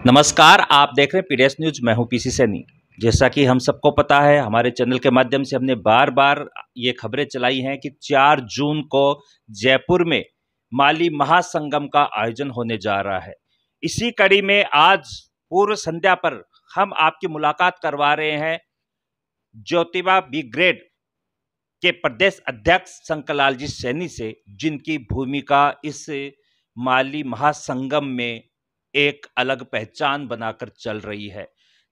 नमस्कार, आप देख रहे हैं पीडीएस न्यूज। मैं हूं पीसी सैनी। जैसा कि हम सबको पता है, हमारे चैनल के माध्यम से हमने बार बार ये खबरें चलाई हैं कि 4 जून को जयपुर में माली महासंगम का आयोजन होने जा रहा है। इसी कड़ी में आज पूर्व संध्या पर हम आपकी मुलाकात करवा रहे हैं ज्योतिबा ब्रिगेड के प्रदेश अध्यक्ष शंकरलाल जी सैनी से, जिनकी भूमिका इस माली महासंगम में एक अलग पहचान बनाकर चल रही है।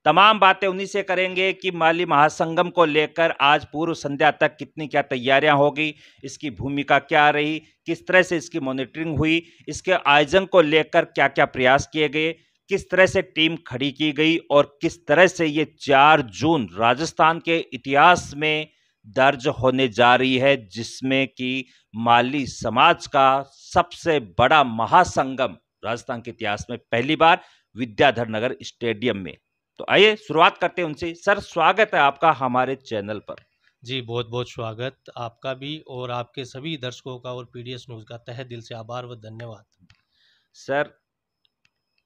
तमाम बातें उन्हीं से करेंगे कि माली महासंगम को लेकर आज पूर्व संध्या तक कितनी क्या तैयारियां होगी, इसकी भूमिका क्या रही, किस तरह से इसकी मॉनिटरिंग हुई, इसके आयोजन को लेकर क्या क्या प्रयास किए गए, किस तरह से टीम खड़ी की गई और किस तरह से ये 4 जून राजस्थान के इतिहास में दर्ज होने जा रही है, जिसमें कि माली समाज का सबसे बड़ा महासंगम राजस्थान के इतिहास में पहली बार विद्याधर नगर स्टेडियम में। तो आइए शुरुआत करते हैं उनसे। सर, स्वागत है आपका हमारे चैनल पर। जी, बहुत बहुत स्वागत आपका भी और आपके सभी दर्शकों का और पीडीएस न्यूज़ का तहे दिल से आभार व धन्यवाद। सर,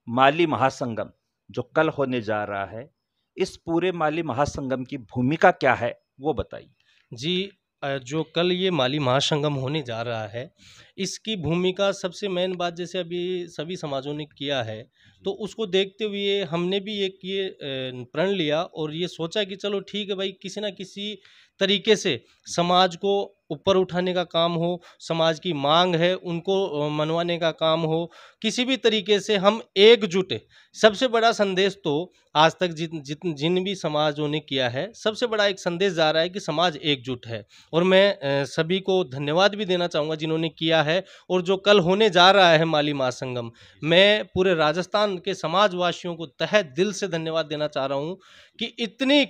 माली महासंगम जो कल होने जा रहा है, इस पूरे माली महासंगम की भूमिका क्या है, वो बताइए। जी, जो कल ये माली महासंगम होने जा रहा है, इसकी भूमिका सबसे मेन बात जैसे अभी सभी समाजों ने किया है, तो उसको देखते हुए हमने भी एक ये प्रण लिया और ये सोचा कि चलो ठीक है भाई, किसी ना किसी तरीके से समाज को ऊपर उठाने का काम हो, समाज की मांग है उनको मनवाने का काम हो, किसी भी तरीके से हम एकजुट। सबसे बड़ा संदेश तो आज तक जिन भी समाजों ने किया है, सबसे बड़ा एक संदेश जा रहा है कि समाज एकजुट है और मैं सभी को धन्यवाद भी देना चाहूँगा जिन्होंने किया है। और जो कल होने जा रहा है माली महासंगम, मैं पूरे राजस्थान के समाजवासियों को तहे दिल से धन्यवाद देना चाह रहा हूँ कि इतनी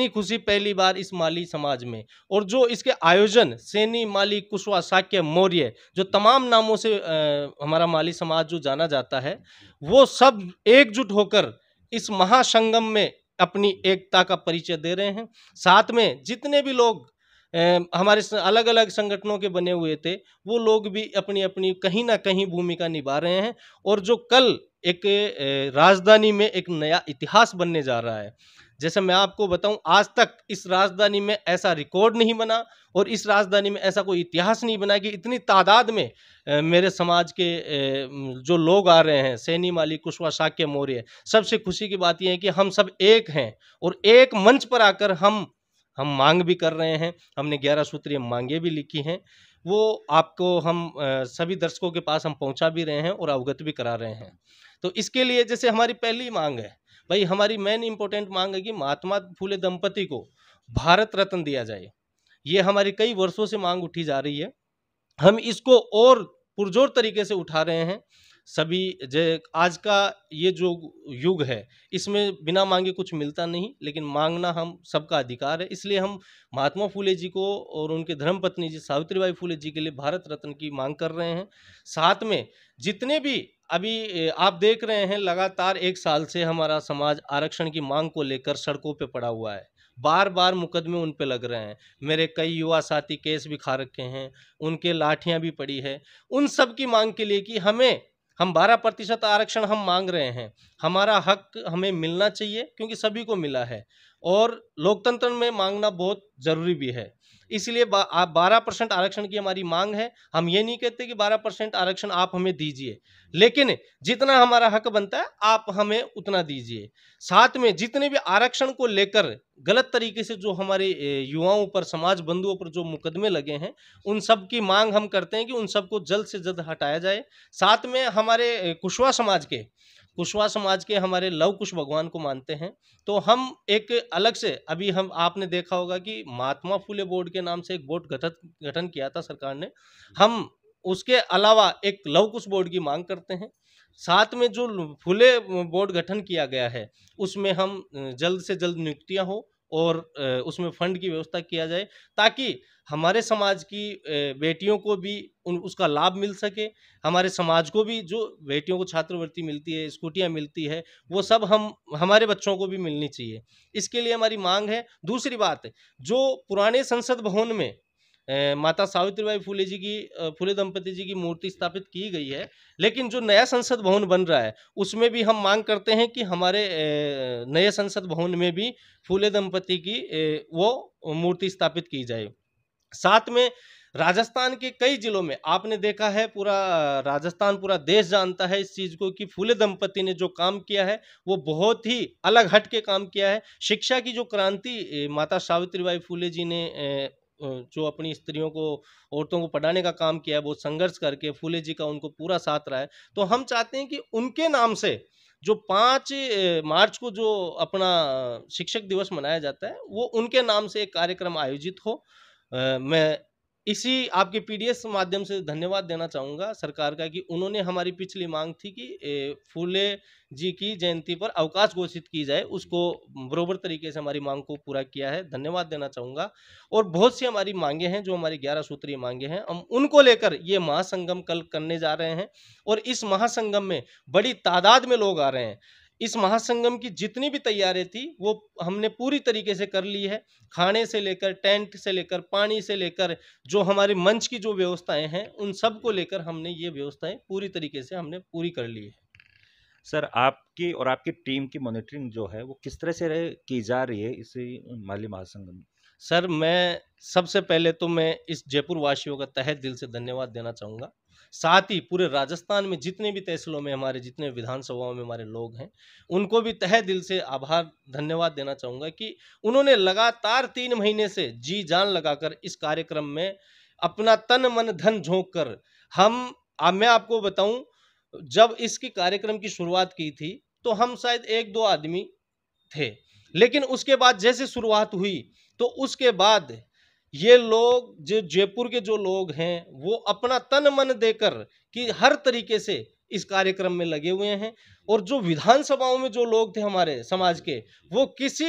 खुशी पहली बार इस माली समाज में। और जो इसके आयोजन सैनी, माली, कुशवाहा, शाक्य, मौर्य, जो तमाम नामों से हमारा माली समाज जो जाना जाता है, वो सब एकजुट होकर इस महासंगम में अपनी एकता का परिचय दे रहे हैं। साथ में जितने भी लोग हमारे अलग अलग संगठनों के बने हुए थे, वो लोग भी अपनी अपनी कहीं ना कहीं भूमिका निभा रहे हैं। और जो कल एक राजधानी में एक नया इतिहास बनने जा रहा है। जैसे मैं आपको बताऊं, आज तक इस राजधानी में ऐसा रिकॉर्ड नहीं बना और इस राजधानी में ऐसा कोई इतिहास नहीं बना कि इतनी तादाद में मेरे समाज के जो लोग आ रहे हैं, सैनी, माली, कुशवाहा, शाक्य, मौर्य। सबसे खुशी की बात यह है कि हम सब एक हैं और एक मंच पर आकर हम मांग भी कर रहे हैं। हमने 11 सूत्रीय मांगे भी लिखी हैं, वो आपको हम सभी दर्शकों के पास हम पहुंचा भी रहे हैं और अवगत भी करा रहे हैं। तो इसके लिए जैसे हमारी पहली मांग है भाई, हमारी मेन इंपॉर्टेंट मांग है कि महात्मा फूले दंपति को भारत रत्न दिया जाए। ये हमारी कई वर्षों से मांग उठी जा रही है, हम इसको और पुरजोर तरीके से उठा रहे हैं। सभी आज का ये जो युग है, इसमें बिना मांगे कुछ मिलता नहीं, लेकिन मांगना हम सबका अधिकार है। इसलिए हम महात्मा फूले जी को और उनके धर्मपत्नी जी सावित्रीबाई फूले जी के लिए भारत रत्न की मांग कर रहे हैं। साथ में जितने भी अभी आप देख रहे हैं, लगातार 1 साल से हमारा समाज आरक्षण की मांग को लेकर सड़कों पे पड़ा हुआ है। बार बार मुकदमे उन पे लग रहे हैं। मेरे कई युवा साथी केस भी खा रखे हैं, उनके लाठियां भी पड़ी है। उन सब की मांग के लिए कि हम 12% आरक्षण हम मांग रहे हैं, हमारा हक हमें मिलना चाहिए क्योंकि सभी को मिला है और लोकतंत्र में मांगना बहुत जरूरी भी है। इसलिए 12% आरक्षण की हमारी मांग है। हम ये नहीं कहते कि 12% आरक्षण आप हमें दीजिए, लेकिन जितना हमारा हक बनता है आप हमें उतना दीजिए। साथ में जितने भी आरक्षण को लेकर गलत तरीके से जो हमारे युवाओं पर, समाज बंधुओं पर जो मुकदमे लगे हैं, उन सब की मांग हम करते हैं कि उन सबको जल्द से जल्द हटाया जाए। साथ में हमारे कुशवाहा समाज के हमारे लव कुश भगवान को मानते हैं, तो हम एक अलग से अभी हम आपने देखा होगा कि महात्मा फूले बोर्ड के नाम से एक बोर्ड गठन किया था सरकार ने। हम उसके अलावा एक लव कुश बोर्ड की मांग करते हैं। साथ में जो फूले बोर्ड गठन किया गया है, उसमें हम जल्द से जल्द नियुक्तियां हो और उसमें फंड की व्यवस्था किया जाए, ताकि हमारे समाज की बेटियों को भी उसका लाभ मिल सके। हमारे समाज को भी जो बेटियों को छात्रवृत्ति मिलती है, स्कूटियां मिलती है, वो सब हमारे बच्चों को भी मिलनी चाहिए। इसके लिए हमारी मांग है। दूसरी बात, जो पुराने संसद भवन में माता सावित्रीबाई फुले जी की फुले दंपति जी की मूर्ति स्थापित की गई है, लेकिन जो नया संसद भवन बन रहा है उसमें भी हम मांग करते हैं कि हमारे नए संसद भवन में भी फुले दंपति की वो मूर्ति स्थापित की जाए। साथ में राजस्थान के कई जिलों में आपने देखा है, पूरा राजस्थान, पूरा देश जानता है इस चीज को कि फुले दंपति ने जो काम किया है वो बहुत ही अलग हट के काम किया है। शिक्षा की जो क्रांति माता सावित्रीबाई फुले जी ने जो अपनी स्त्रियों को, औरतों को पढ़ाने का काम किया है, बहुत संघर्ष करके, फुले जी का उनको पूरा साथ रहा है। तो हम चाहते हैं कि उनके नाम से जो 5 मार्च को जो अपना शिक्षक दिवस मनाया जाता है वो उनके नाम से एक कार्यक्रम आयोजित हो। मैं इसी आपके पीडीएस माध्यम से धन्यवाद देना चाहूँगा सरकार का कि उन्होंने हमारी पिछली मांग थी कि फुले जी की जयंती पर अवकाश घोषित की जाए, उसको बरोबर तरीके से हमारी मांग को पूरा किया है, धन्यवाद देना चाहूँगा। और बहुत सी हमारी मांगे हैं जो हमारी 11 सूत्रीय मांगे हैं, हम उनको लेकर ये महासंगम कल करने जा रहे हैं और इस महासंगम में बड़ी तादाद में लोग आ रहे हैं। इस महासंगम की जितनी भी तैयारी थी वो हमने पूरी तरीके से कर ली है, खाने से लेकर, टेंट से लेकर, पानी से लेकर, जो हमारे मंच की जो व्यवस्थाएं हैं उन सब को लेकर हमने ये व्यवस्थाएं पूरी तरीके से हमने पूरी कर ली है। सर, आपकी और आपकी टीम की मॉनिटरिंग जो है वो किस तरह से की जा रही है इसी माली महासंगम में? सर, मैं सबसे पहले तो मैं इस जयपुर वासियों का तहे दिल से धन्यवाद देना चाहूँगा। साथ ही पूरे राजस्थान में जितने भी तहसीलों में हमारे, जितने विधानसभाओं में हमारे लोग हैं, उनको भी तहे दिल से आभार, धन्यवाद देना चाहूँगा कि उन्होंने लगातार 3 महीने से जी जान लगाकर इस कार्यक्रम में अपना तन मन धन झोंक कर मैं आपको बताऊं, जब इसकी कार्यक्रम की शुरुआत की थी तो हम शायद 1-2 आदमी थे, लेकिन उसके बाद जैसे शुरुआत हुई तो उसके बाद ये लोग, जो जयपुर के जो लोग हैं, वो अपना तन मन देकर कि हर तरीके से इस कार्यक्रम में लगे हुए हैं। और जो विधानसभाओं में जो लोग थे हमारे समाज के, वो किसी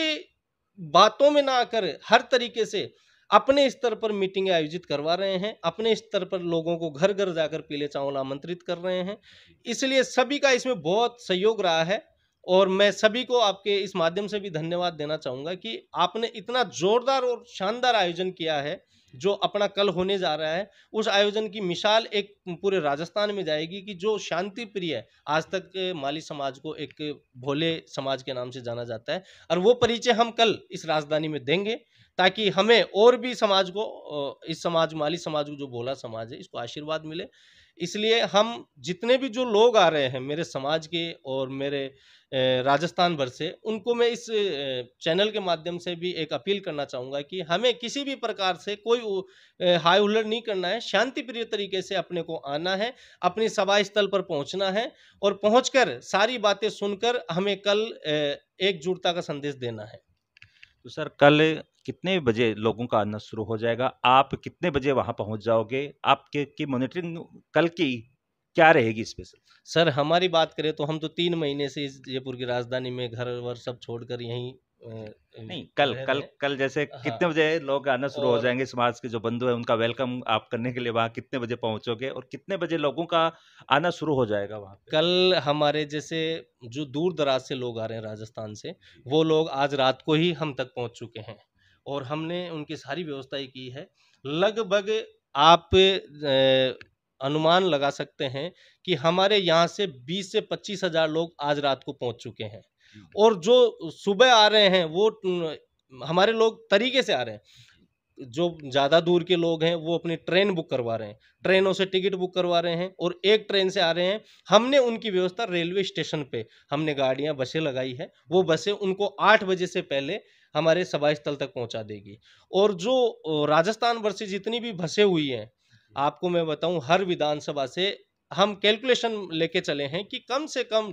बातों में ना आकर हर तरीके से अपने स्तर पर मीटिंग आयोजित करवा रहे हैं, अपने स्तर पर लोगों को घर घर जाकर पीले चावल आमंत्रित कर रहे हैं। इसलिए सभी का इसमें बहुत सहयोग रहा है और मैं सभी को आपके इस माध्यम से भी धन्यवाद देना चाहूँगा कि आपने इतना जोरदार और शानदार आयोजन किया है जो अपना कल होने जा रहा है। उस आयोजन की मिसाल एक पूरे राजस्थान में जाएगी कि जो शांति प्रिय है, आज तक माली समाज को एक भोले समाज के नाम से जाना जाता है, और वो परिचय हम कल इस राजधानी में देंगे ताकि हमें और भी समाज को, इस समाज, माली समाज को, जो भोला समाज है, इसको आशीर्वाद मिले। इसलिए हम जितने भी जो लोग आ रहे हैं मेरे समाज के और मेरे राजस्थान भर से, उनको मैं इस चैनल के माध्यम से भी एक अपील करना चाहूँगा कि हमें किसी भी प्रकार से कोई हाय हुल्लड़ नहीं करना है, शांति प्रिय तरीके से अपने को आना है, अपनी सभा स्थल पर पहुँचना है और पहुँचकर सारी बातें सुनकर हमें कल एकजुटता का संदेश देना है। तो सर, कल कितने बजे लोगों का आना शुरू हो जाएगा? आप कितने बजे वहां पहुंच जाओगे? आपके की मॉनिटरिंग कल की क्या रहेगी स्पेशल? सर, हमारी बात करें तो हम तो 3 महीने से इस जयपुर की राजधानी में घर-वर सब छोड़कर यहीं नहीं, कल रह कल रहे हैं। कल जैसे हाँ, कितने बजे लोग आना शुरू हो और जाएंगे? समाज के जो बंधु हैं उनका वेलकम आप करने के लिए वहां कितने बजे पहुंचोगे और कितने बजे लोगों का आना शुरू हो जाएगा वहां पे? कल हमारे जैसे जो दूर-दराज से लोग आ रहे हैं राजस्थान से, वो लोग आज रात को ही हम तक पहुँच चुके हैं और हमने उनकी सारी व्यवस्थाएँ की है। लगभग आप अनुमान लगा सकते हैं कि हमारे यहाँ से 20 से 25 हज़ार लोग आज रात को पहुँच चुके हैं और जो सुबह आ रहे हैं वो हमारे लोग तरीके से आ रहे हैं। जो ज़्यादा दूर के लोग हैं वो अपनी ट्रेन बुक करवा रहे हैं, ट्रेनों से टिकट बुक करवा रहे हैं और एक ट्रेन से आ रहे हैं। हमने उनकी व्यवस्था रेलवे स्टेशन पे हमने गाड़ियाँ, बसें लगाई है, वो बसें उनको 8 बजे से पहले हमारे सभा स्थल तक पहुँचा देगी। और जो राजस्थान भर से जितनी भी बसें हुई हैं, आपको मैं बताऊँ, हर विधानसभा से हम कैलकुलेशन लेके चले हैं कि कम से कम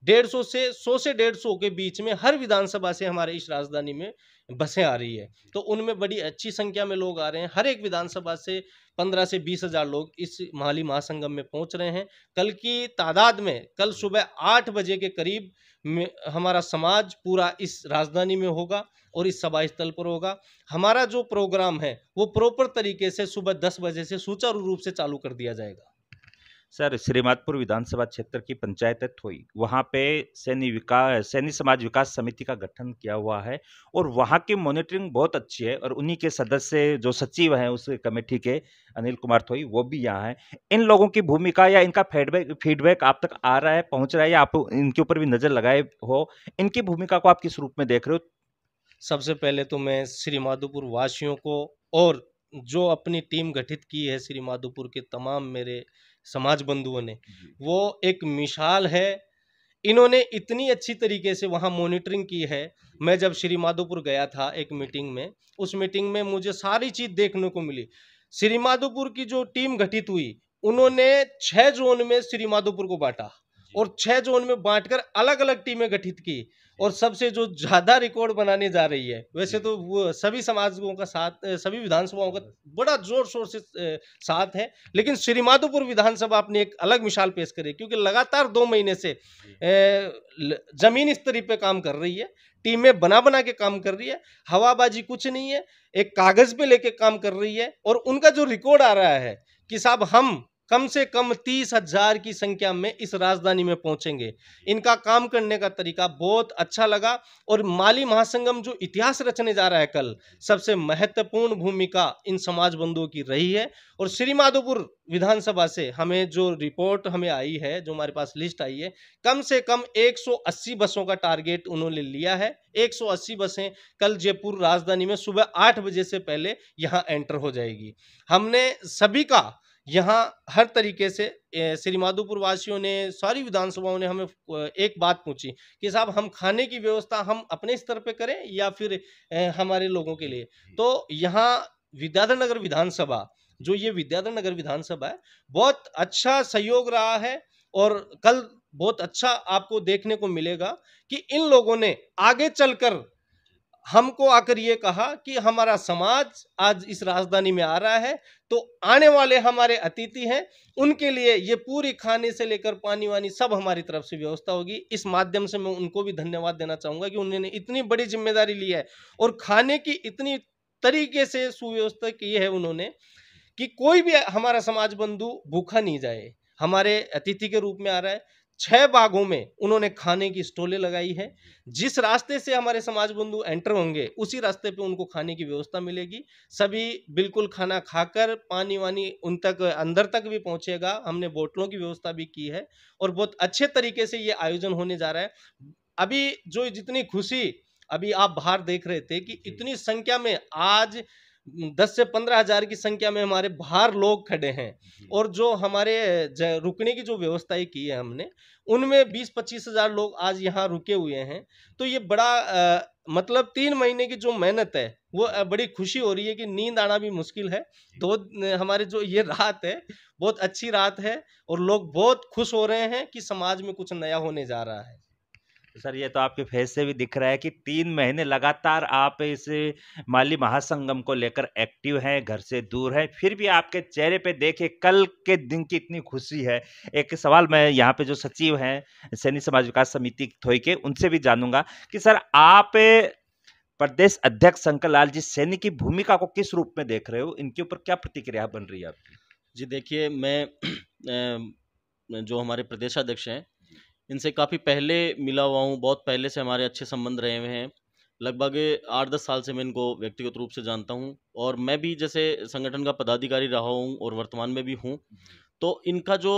150 से 100 से 150 के बीच में हर विधानसभा से हमारे इस राजधानी में बसें आ रही है। तो उनमें बड़ी अच्छी संख्या में लोग आ रहे हैं। हर एक विधानसभा से 15 से 20 हज़ार लोग इस माली महासंगम में पहुंच रहे हैं। कल की तादाद में, कल सुबह 8 बजे के करीब में हमारा समाज पूरा इस राजधानी में होगा और इस सभा स्थल पर होगा। हमारा जो प्रोग्राम है वो प्रॉपर तरीके से सुबह 10 बजे से सुचारू रूप से चालू कर दिया जाएगा। सर, श्रीमाधपुर विधानसभा क्षेत्र की पंचायत है थोई, वहाँ पे सैनी समाज विकास समिति का गठन किया हुआ है और वहाँ की मॉनिटरिंग बहुत अच्छी है और उन्हीं के सदस्य जो सचिव हैं उस कमेटी के, अनिल कुमार थोई, वो भी यहाँ हैं। इन लोगों की भूमिका या इनका फीडबैक आप तक आ रहा है, पहुँच रहा है, या आप इनके ऊपर भी नज़र लगाए हो? इनकी भूमिका को आप किस रूप में देख रहे हो? सबसे पहले तो मैं श्री माधोपुर वासियों को और जो अपनी टीम गठित की है श्री माधोपुर के तमाम मेरे समाज बंधुओं ने, वो एक मिसाल है। इन्होंने इतनी अच्छी तरीके से वहाँ मॉनिटरिंग की है। मैं जब श्री माधोपुर गया था एक मीटिंग में, उस मीटिंग में मुझे सारी चीज़ देखने को मिली। श्री माधोपुर की जो टीम गठित हुई, उन्होंने 6 जोन में श्री माधोपुर को बांटा और 6 जोन में बांटकर अलग-अलग टीमें गठित की और सबसे जो ज़्यादा रिकॉर्ड बनाने जा रही है, वैसे तो वो सभी समाजों का साथ, सभी विधानसभाओं का बड़ा ज़ोर-शोर से साथ है, लेकिन श्री माधोपुर विधानसभा अपनी एक अलग मिसाल पेश करे, क्योंकि लगातार 2 महीने से ज़मीनी स्तर पे काम कर रही है, टीमें बना-बना के काम कर रही है, हवाबाजी कुछ नहीं है, एक कागज़ पे लेके काम कर रही है और उनका जो रिकॉर्ड आ रहा है कि साहब हम कम से कम 30,000 की संख्या में इस राजधानी में पहुंचेंगे। इनका काम करने का तरीका बहुत अच्छा लगा और माली महासंगम जो इतिहास रचने जा रहा है कल, सबसे महत्वपूर्ण भूमिका इन समाज बंधुओं की रही है। और श्री माधोपुर विधानसभा से हमें जो रिपोर्ट हमें आई है, जो हमारे पास लिस्ट आई है, कम से कम 180 बसों का टारगेट उन्होंने लिया है। 180 बसें कल जयपुर राजधानी में सुबह 8 बजे से पहले यहाँ एंटर हो जाएगी। हमने सभी का यहाँ हर तरीके से श्री माधोपुर वासियों ने, सारी विधानसभाओं ने हमें एक बात पूछी कि साहब हम खाने की व्यवस्था हम अपने स्तर पे करें या फिर हमारे लोगों के लिए। तो यहाँ विद्याधर नगर विधानसभा, जो ये विद्याधर नगर विधानसभा है, बहुत अच्छा सहयोग रहा है और कल बहुत अच्छा आपको देखने को मिलेगा कि इन लोगों ने आगे चलकर हमको आकर ये कहा कि हमारा समाज आज इस राजधानी में आ रहा है, तो आने वाले हमारे अतिथि हैं, उनके लिए ये पूरी खाने से लेकर पानी वानी सब हमारी तरफ से व्यवस्था होगी। इस माध्यम से मैं उनको भी धन्यवाद देना चाहूंगा कि उन्होंने इतनी बड़ी जिम्मेदारी ली है और खाने की इतनी तरीके से सुव्यवस्था की है उन्होंने कि कोई भी हमारा समाज बंधु भूखा नहीं जाए। हमारे अतिथि के रूप में आ रहा है। 6 भागों में उन्होंने खाने की स्टॉलें लगाई है। जिस रास्ते से हमारे समाज बंधु एंटर होंगे, उसी रास्ते पे उनको खाने की व्यवस्था मिलेगी। सभी बिल्कुल खाना खाकर पानी वानी उन तक अंदर तक भी पहुंचेगा। हमने बोतलों की व्यवस्था भी की है और बहुत अच्छे तरीके से ये आयोजन होने जा रहा है। अभी जो जितनी खुशी अभी आप बाहर देख रहे थे कि इतनी संख्या में आज 10 से 15,000 की संख्या में हमारे बाहर लोग खड़े हैं और जो हमारे रुकने की जो व्यवस्थाएं की है हमने, उनमें 20-25 हजार लोग आज यहाँ रुके हुए हैं। तो ये बड़ा मतलब 3 महीने की जो मेहनत है वो बड़ी खुशी हो रही है कि नींद आना भी मुश्किल है। तो हमारे जो ये रात है बहुत अच्छी रात है और लोग बहुत खुश हो रहे हैं कि समाज में कुछ नया होने जा रहा है। सर, ये तो आपके फेस से भी दिख रहा है कि 3 महीने लगातार आप इस माली महासंगम को लेकर एक्टिव हैं, घर से दूर हैं, फिर भी आपके चेहरे पे देखे कल के दिन की इतनी खुशी है। एक सवाल मैं यहाँ पे जो सचिव हैं सैनी समाज विकास समिति थोई के, उनसे भी जानूंगा कि सर आप प्रदेश अध्यक्ष शंकर लाल जी सैनी की भूमिका को किस रूप में देख रहे हो? इनके ऊपर क्या प्रतिक्रिया बन रही है आपकी? जी देखिए, मैं जो हमारे प्रदेशाध्यक्ष हैं, इनसे काफ़ी पहले मिला हुआ हूँ, बहुत पहले से हमारे अच्छे संबंध रहे हुए हैं। लगभग 8-10 साल से मैं इनको व्यक्तिगत रूप से जानता हूँ और मैं भी जैसे संगठन का पदाधिकारी रहा हूँ और वर्तमान में भी हूँ। तो इनका जो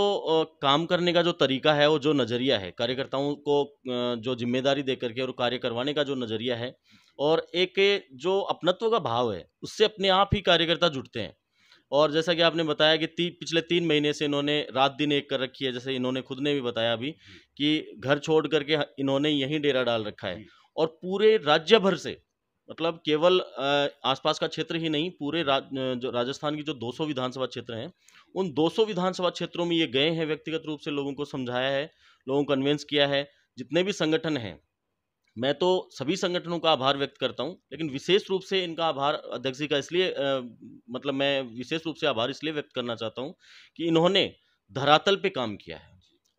काम करने का जो तरीका है, वो जो नज़रिया है, कार्यकर्ताओं को जो जिम्मेदारी दे करके और कार्य करवाने का जो नज़रिया है और एक जो अपनत्व का भाव है, उससे अपने आप ही कार्यकर्ता जुड़ते हैं। और जैसा कि आपने बताया कि पिछले 3 महीने से इन्होंने रात दिन एक कर रखी है, जैसे इन्होंने खुद ने भी बताया अभी कि घर छोड़ करके इन्होंने यहीं डेरा डाल रखा है और पूरे राज्य भर से, मतलब केवल आसपास का क्षेत्र ही नहीं, पूरे जो राजस्थान की जो 200 विधानसभा क्षेत्र हैं, उन 200 विधानसभा क्षेत्रों में ये गए हैं, व्यक्तिगत रूप से लोगों को समझाया है, लोगों को कन्विंस किया है। जितने भी संगठन हैं, मैं तो सभी संगठनों का आभार व्यक्त करता हूं, लेकिन विशेष रूप से इनका आभार अध्यक्ष जी का इसलिए मतलब मैं विशेष रूप से आभार इसलिए व्यक्त करना चाहता हूं कि इन्होंने धरातल पे काम किया है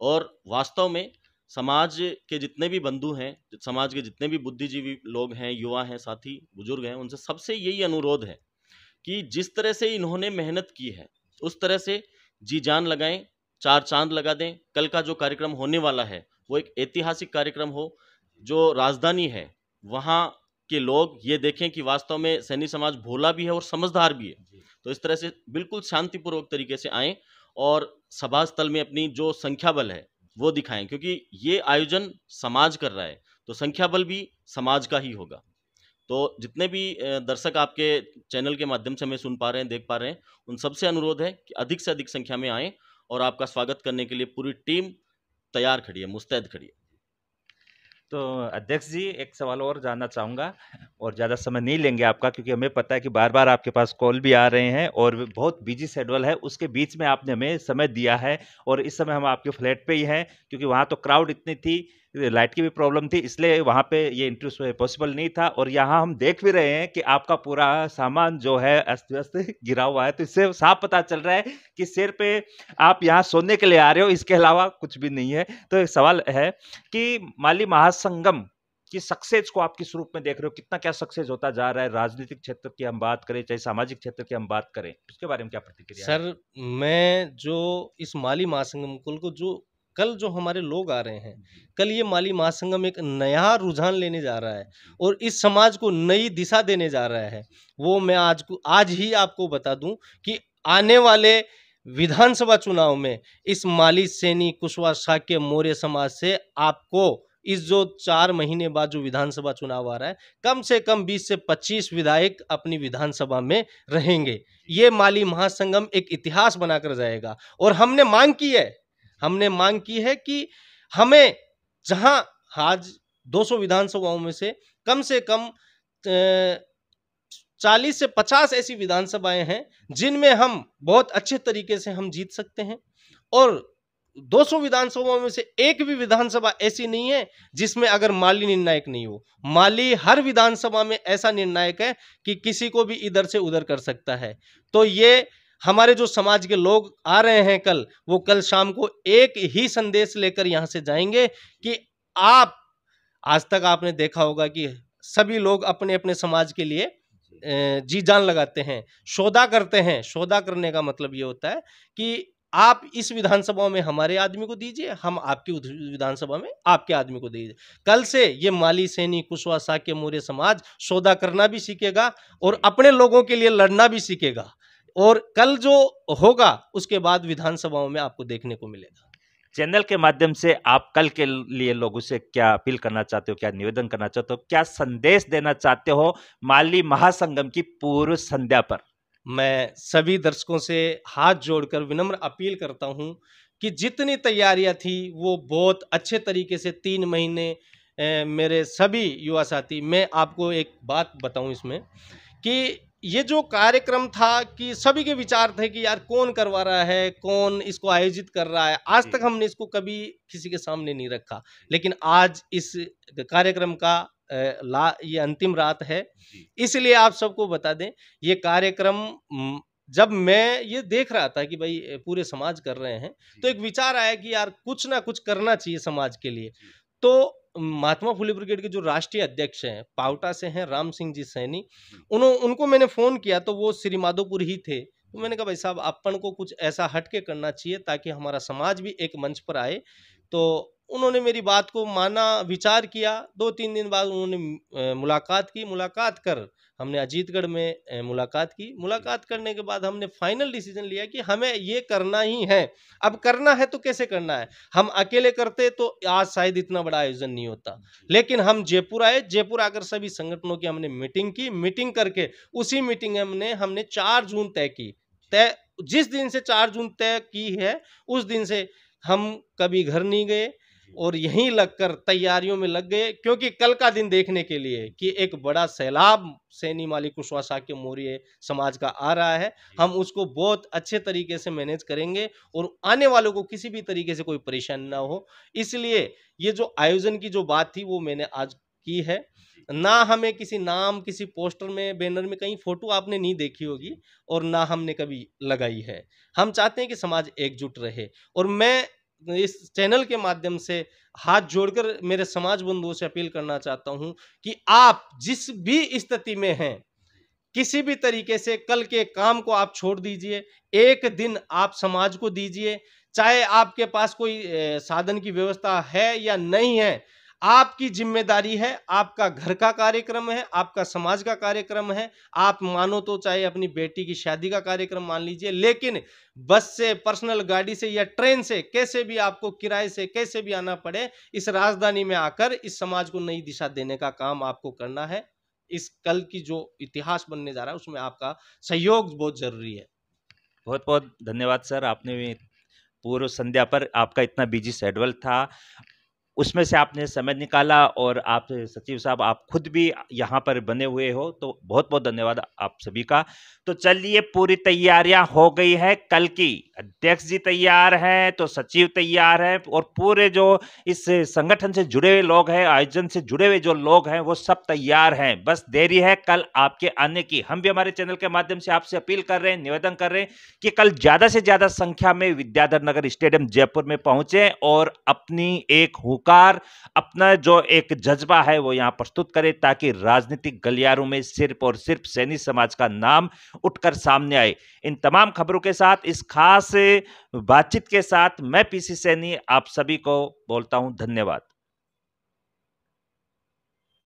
और वास्तव में समाज के जितने भी बंधु हैं, समाज के जितने भी बुद्धिजीवी लोग हैं, युवा हैं, साथी बुजुर्ग हैं, उनसे सबसे यही अनुरोध है कि जिस तरह से इन्होंने मेहनत की है, उस तरह से जी जान लगाएं, चार चांद लगा दें। कल का जो कार्यक्रम होने वाला है वो एक ऐतिहासिक कार्यक्रम हो। जो राजधानी है वहाँ के लोग ये देखें कि वास्तव में सैनी समाज भोला भी है और समझदार भी है। तो इस तरह से बिल्कुल शांतिपूर्वक तरीके से आएँ और सभा स्थल में अपनी जो संख्या बल है वो दिखाएं, क्योंकि ये आयोजन समाज कर रहा है तो संख्या बल भी समाज का ही होगा। तो जितने भी दर्शक आपके चैनल के माध्यम से हमें सुन पा रहे हैं, देख पा रहे हैं, उन सबसे अनुरोध है कि अधिक से अधिक संख्या में आएं और आपका स्वागत करने के लिए पूरी टीम तैयार खड़ी है, मुस्तैद खड़ी है। तो अध्यक्ष जी, एक सवाल और जानना चाहूँगा और ज़्यादा समय नहीं लेंगे आपका, क्योंकि हमें पता है कि बार-बार आपके पास कॉल भी आ रहे हैं और बहुत बिजी शेड्यूल है। उसके बीच में आपने हमें समय दिया है और इस समय हम आपके फ्लैट पे ही हैं, क्योंकि वहाँ तो क्राउड इतनी थी, लाइट की भी प्रॉब्लम थी, इसलिए वहाँ पे ये इंटरव्यू पॉसिबल नहीं था। और यहाँ हम देख भी रहे हैं कि आपका पूरा सामान जो है अस्त-व्यस्त गिरा हुआ है, तो इससे साफ पता चल रहा है कि सिर पे आप यहाँ सोने के लिए आ रहे हो, इसके अलावा कुछ भी नहीं है। तो एक सवाल है कि माली महासंगम की सक्सेस को आप किस रूप में देख रहे हो? कितना क्या सक्सेस होता जा रहा है? राजनीतिक क्षेत्र की हम बात करें, चाहे सामाजिक क्षेत्र की हम बात करें, उसके बारे में क्या प्रतिक्रिया है? सर, मैं जो इस माली महासंगम को जो कल जो हमारे लोग आ रहे हैं, कल ये माली महासंगम एक नया रुझान लेने जा रहा है और इस समाज को नई दिशा देने जा रहा है। वो मैं आज ही आपको बता दूं कि आने वाले विधानसभा चुनाव में इस माली, सैनी, कुशवाहा, शाक्य, मौर्य समाज से आपको इस जो 4 महीने बाद जो विधानसभा चुनाव आ रहा है, कम से कम 20 से 25 विधायक अपनी विधानसभा में रहेंगे। ये माली महासंगम एक इतिहास बनाकर जाएगा और हमने मांग की है कि हमें जहां आज 200 विधानसभाओं में से कम 40 से 50 ऐसी विधानसभाएं हैं जिनमें हम बहुत अच्छे तरीके से हम जीत सकते हैं और 200 विधानसभाओं में से एक भी विधानसभा ऐसी नहीं है जिसमें अगर माली निर्णायक नहीं हो। माली हर विधानसभा में ऐसा निर्णायक है कि किसी को भी इधर से उधर कर सकता है। तो ये हमारे जो समाज के लोग आ रहे हैं कल, वो कल शाम को एक ही संदेश लेकर यहाँ से जाएंगे कि आप, आज तक आपने देखा होगा कि सभी लोग अपने अपने समाज के लिए जी जान लगाते हैं, सौदा करते हैं। सौदा करने का मतलब ये होता है कि आप इस विधानसभा में हमारे आदमी को दीजिए, हम आपकी विधानसभा में आपके आदमी को दीजिए। कल से ये माली, सैनी, कुशवाहा, शाक्य, मौर्य समाज सौदा करना भी सीखेगा और अपने लोगों के लिए लड़ना भी सीखेगा और कल जो होगा उसके बाद विधानसभाओं में आपको देखने को मिलेगा। चैनल के माध्यम से आप कल के लिए लोगों से क्या अपील करना चाहते हो, क्या निवेदन करना चाहते हो, क्या संदेश देना चाहते हो माली महासंगम की पूर्व संध्या पर? मैं सभी दर्शकों से हाथ जोड़कर विनम्र अपील करता हूं कि जितनी तैयारियां थी वो बहुत अच्छे तरीके से 3 महीने मेरे सभी युवा साथी, मैं आपको एक बात बताऊं इसमें कि ये जो कार्यक्रम था कि सभी के विचार थे कि यार कौन करवा रहा है, कौन इसको आयोजित कर रहा है। आज तक हमने इसको कभी किसी के सामने नहीं रखा, लेकिन आज इस कार्यक्रम का ये अंतिम रात है, इसलिए आप सबको बता दें ये कार्यक्रम जब मैं ये देख रहा था कि भाई पूरे समाज कर रहे हैं, तो एक विचार आया कि यार कुछ ना कुछ करना चाहिए समाज के लिए। तो महात्मा फुले ब्रिगेड के जो राष्ट्रीय अध्यक्ष हैं, पावटा से हैं, राम सिंह जी सैनी, उनको मैंने फोन किया तो वो श्री माधोपुर ही थे। तो मैंने कहा भाई साहब, अपन को कुछ ऐसा हटके करना चाहिए ताकि हमारा समाज भी एक मंच पर आए। तो उन्होंने मेरी बात को माना, विचार किया। 2-3 दिन बाद उन्होंने मुलाकात कर हमने अजीतगढ़ में मुलाकात की। मुलाकात करने के बाद हमने फाइनल डिसीजन लिया कि हमें ये करना ही है। अब करना है तो कैसे करना है? हम अकेले करते तो आज शायद इतना बड़ा आयोजन नहीं होता, लेकिन हम जयपुर आए। जयपुर आकर सभी संगठनों की हमने मीटिंग की। मीटिंग करके उसी मीटिंग में हमने 4 जून तय की। जिस दिन से 4 जून तय की है, उस दिन से हम कभी घर नहीं गए और यहीं लगकर तैयारियों में लग गए, क्योंकि कल का दिन देखने के लिए कि एक बड़ा सैलाब सैनी, माली, कुशवाहा, शाक्य, मौर्य समाज का आ रहा है। हम उसको बहुत अच्छे तरीके से मैनेज करेंगे और आने वालों को किसी भी तरीके से कोई परेशानी ना हो। इसलिए ये जो आयोजन की जो बात थी वो मैंने आज की है। ना हमें किसी नाम, किसी पोस्टर में, बैनर में कहीं फोटो आपने नहीं देखी होगी और ना हमने कभी लगाई है। हम चाहते हैं कि समाज एकजुट रहे और मैं इस चैनल के माध्यम से हाथ जोड़कर मेरे समाज बंधुओं से अपील करना चाहता हूं कि आप जिस भी स्थिति में हैं, किसी भी तरीके से कल के काम को आप छोड़ दीजिए, एक दिन आप समाज को दीजिए, चाहे आपके पास कोई साधन की व्यवस्था है या नहीं है, आपकी जिम्मेदारी है, आपका घर का कार्यक्रम है, आपका समाज का कार्यक्रम है, आप मानो तो चाहे अपनी बेटी की शादी का कार्यक्रम मान लीजिए, लेकिन बस से, पर्सनल गाड़ी से या ट्रेन से, कैसे भी आपको किराए से कैसे भी आना पड़े, इस राजधानी में आकर इस समाज को नई दिशा देने का काम आपको करना है। इस कल की जो इतिहास बनने जा रहा है उसमें आपका सहयोग बहुत जरूरी है। बहुत बहुत धन्यवाद सर, आपने भी पूर्व संध्या पर आपका इतना बिजी शेड्यूल था, उसमें से आपने समय निकाला, और आप सचिव साहब आप खुद भी यहाँ पर बने हुए हो, तो बहुत बहुत धन्यवाद आप सभी का। तो चलिए, पूरी तैयारियां हो गई है कल की, अध्यक्ष जी तैयार हैं, तो सचिव तैयार है, और पूरे जो इस संगठन से जुड़े हुए लोग हैं, आयोजन से जुड़े हुए जो लोग हैं, वो सब तैयार हैं, बस देरी है कल आपके आने की। हम भी हमारे चैनल के माध्यम से आपसे अपील कर रहे हैं, निवेदन कर रहे हैं कि कल ज्यादा से ज्यादा संख्या में विद्याधर नगर स्टेडियम जयपुर में पहुंचे और अपनी एक हुकार, अपना जो एक जज्बा है वो यहां प्रस्तुत करें, ताकि राजनीतिक गलियारों में सिर्फ और सिर्फ सैनी समाज का नाम उठकर सामने आए। इन तमाम खबरों के साथ, इस खास बातचीत के साथ, मैं पीसी सैनी आप सभी को बोलता हूं धन्यवाद।